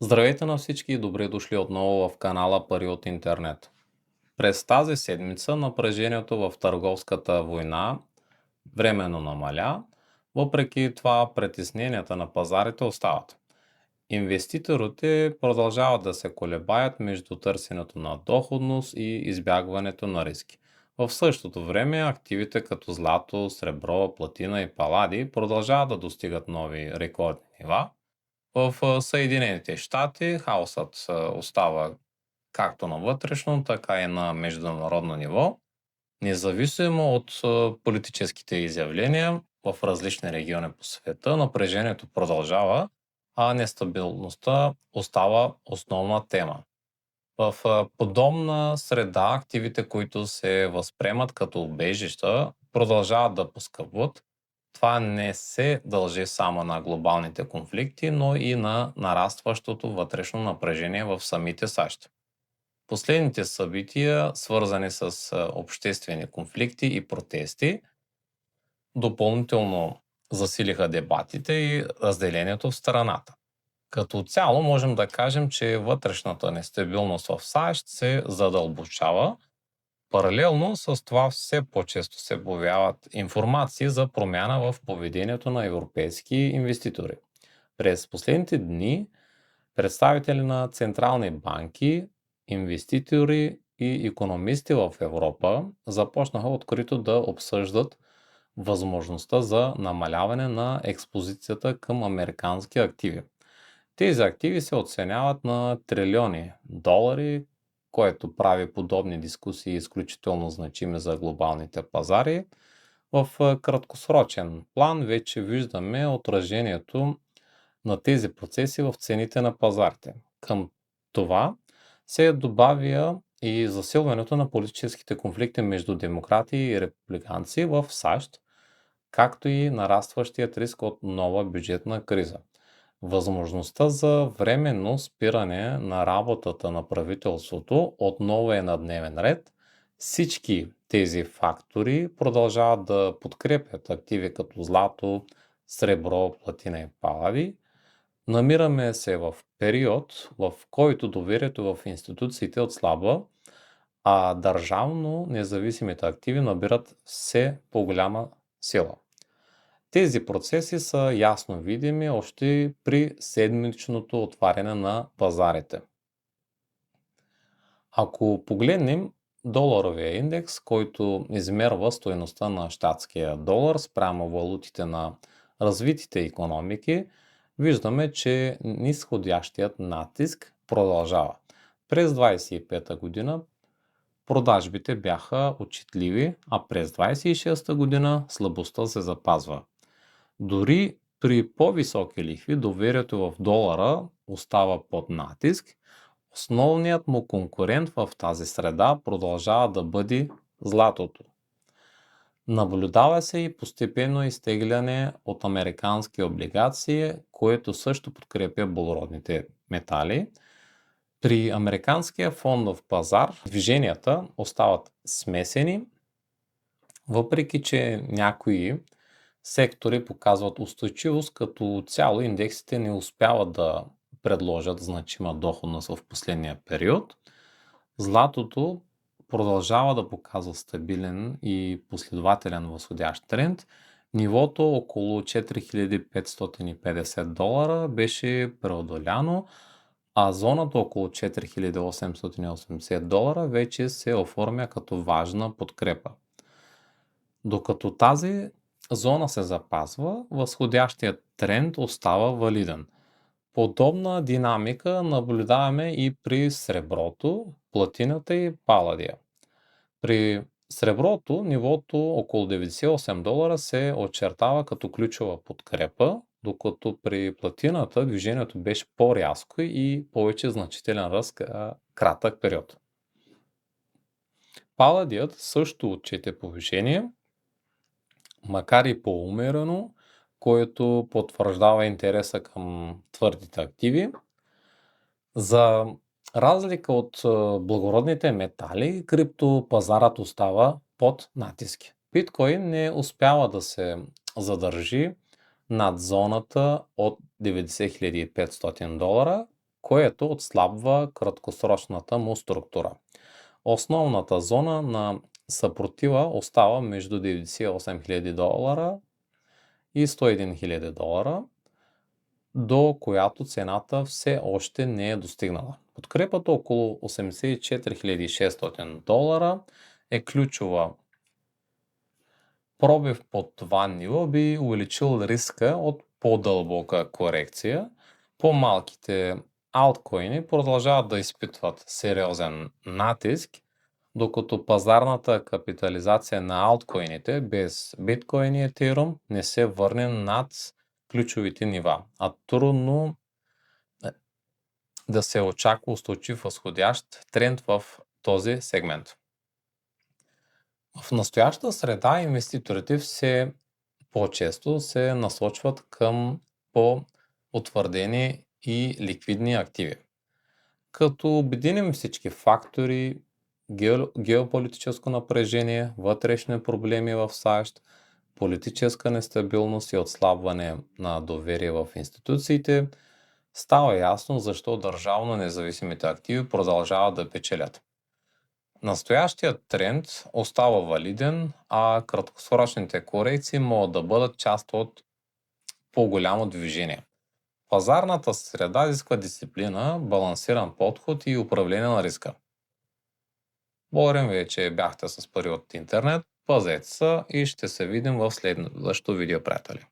Здравейте на всички и добре дошли отново в канала Пари от интернет. През тази седмица напрежението в търговската война временно намаля, въпреки това притесненията на пазарите остават. Инвеститорите продължават да се колебаят между търсенето на доходност и избягването на риски. В същото време активите като злато, сребро, платина и палади продължават да достигат нови рекордни нива. В Съединените щати хаосът остава както на вътрешно, така и на международно ниво. Независимо от политическите изявления в различни региони по света, напрежението продължава, а нестабилността остава основна тема. В подобна среда активите, които се възприемат като убежища, продължават да поскъпват. Това не се дължи само на глобалните конфликти, но и на нарастващото вътрешно напрежение в самите САЩ. Последните събития, свързани с обществени конфликти и протести, допълнително засилиха дебатите и разделението в страната. Като цяло можем да кажем, че вътрешната нестабилност в САЩ се задълбочава. Паралелно с това все по-често се появяват информации за промяна в поведението на европейски инвеститори. През последните дни представители на централни банки, инвеститори и икономисти в Европа започнаха открито да обсъждат възможността за намаляване на експозицията към американски активи. Тези активи се оценяват на трилиони долари, което прави подобни дискусии изключително значими за глобалните пазари. В краткосрочен план вече виждаме отражението на тези процеси в цените на пазарите. Към това се добавя и засилването на политическите конфликти между демократи и републиканци в САЩ, както и нарастващият риск от нова бюджетна криза. Възможността за временно спиране на работата на правителството отново е на дневен ред. Всички тези фактори продължават да подкрепят активи като злато, сребро, платина и палади. Намираме се в период, в който доверието в институциите отслабва, а държавно независимите активи набират все по-голяма сила. Тези процеси са ясно видими още при седмичното отваряне на пазарите. Ако погледнем доларовия индекс, който измерва стойността на щатския долар спрямо валутите на развитите икономики, виждаме, че нисходящият натиск продължава. През 2025 година продажбите бяха отчетливи, а през 2026 година слабостта се запазва. Дори при по-високи лихви доверието в долара остава под натиск. Основният му конкурент в тази среда продължава да бъде златото. Наблюдава се и постепенно изтегляне от американски облигации, което също подкрепя благородните метали. При американския фондов пазар движенията остават смесени, въпреки че някои сектори показват устойчивост, като цяло индексите не успяват да предложат значима доходност в последния период. Златото продължава да показва стабилен и последователен възходящ тренд. Нивото около 4550 долара беше преодоляно, а зоната около 4880 долара вече се оформя като важна подкрепа. Докато тази зона се запазва, възходящият тренд остава валиден. Подобна динамика наблюдаваме и при среброто, платината и паладия. При среброто нивото около 98 долара се очертава като ключова подкрепа, докато при платината движението беше по-рязко и повече значителен ръст кратък период. Паладият също отчете повишение, макар и по-умерено, което потвърждава интереса към твърдите активи. За разлика от благородните метали, криптопазарът остава под натиски. Биткоин не успява да се задържи над зоната от 90 500 долара което отслабва краткосрочната му структура. Основната зона на съпротива остава между 98 000 и 101 000, до която цената все още не е достигнала. Подкрепата около 84 600 е ключова. Пробив под това ниво би увеличил риска от по-дълбока корекция. По-малките алткоини продължават да изпитват сериозен натиск, докато пазарната капитализация на алткоините без биткоин и етериум не се върне над ключовите нива, а трудно да се очаква устойчив възходящ тренд в този сегмент. В настоящата среда инвеститорите все по-често се насочват към по-утвърдени и ликвидни активи. Като обединим всички фактори, геополитическо напрежение, вътрешни проблеми в САЩ, политическа нестабилност и отслабване на доверие в институциите, става ясно защо държавно независимите активи продължават да печелят. Настоящият тренд остава валиден, а краткосрочните корекции могат да бъдат част от по-голямо движение. Пазарната среда изисква дисциплина, балансиран подход и управление на риска. Благодарим ви, че бяхте с пари от интернет. Пазете се и ще се видим в следващото видео, приятели.